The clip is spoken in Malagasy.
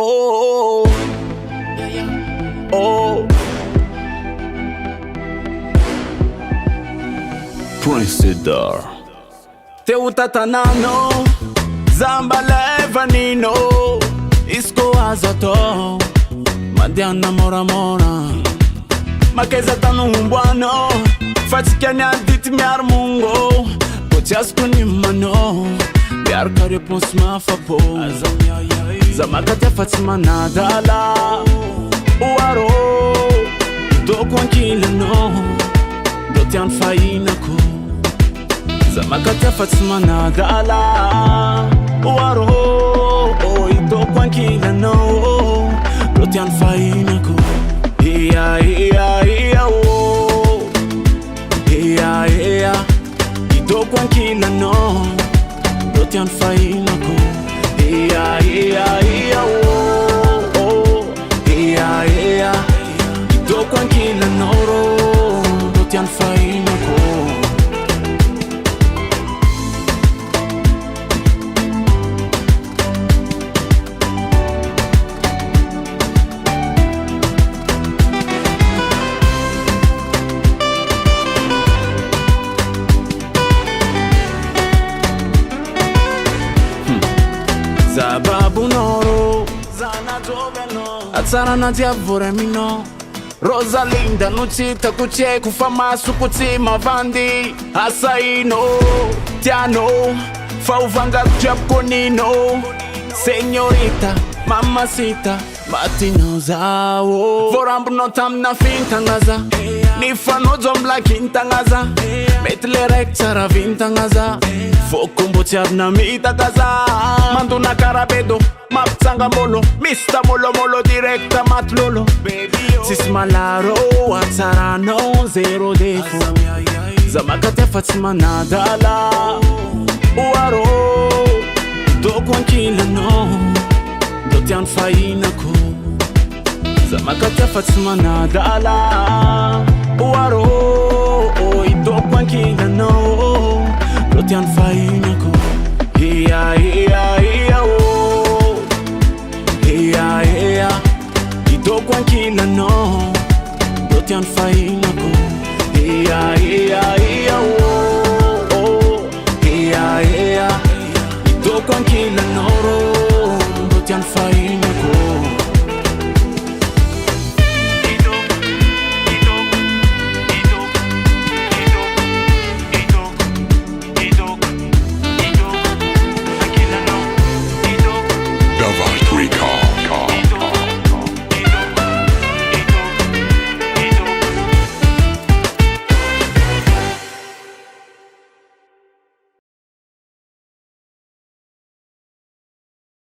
Oh, oh. Prince SEDAR. Teu tatanano, zamba levanino, isco azato, mandiana mora mora. Ma che zatano un buono, facci chiamare diti miar mungo, pociasco ni mano, miar kare pons ma fa po. Zamaka te facci manada la, uaro, do tranquilla no, do tian faina ko. Zamaka te facci manada la, uaro, do tranquilla no, do tian faina ko. Yeah, yeah, yeah, oh. Yeah, yeah. I do tranquilla no, do tian faina ko. Yeah, yeah, yeah, oh, oh. Yeah, yeah. I do tranquilla no, do tian faina ko. Sababu noro, zana joveno, atsarana diavore mino. Rosalinda nucita kuche kufamasu kutima vandi. Asaino, tiano, fauvanga japonino. Senorita, mamacita, matino zao. Vorambu no tam na finta ngaza, ni fano zombla kinta ngaza. Metle rektsara vinta ngaza. Fokumbo tiarna mita gaza. Mando na karabedo, maptsanga molo. Mista molo molo directa matlolo. Sismalaro, atsarano, zero defo. Zamaka te fatima nadala. Uaro, do tranquilla no, do tian faina ko. Zamaka te fatima nadala. Uaro, do tranquilla no, do tian faina ko.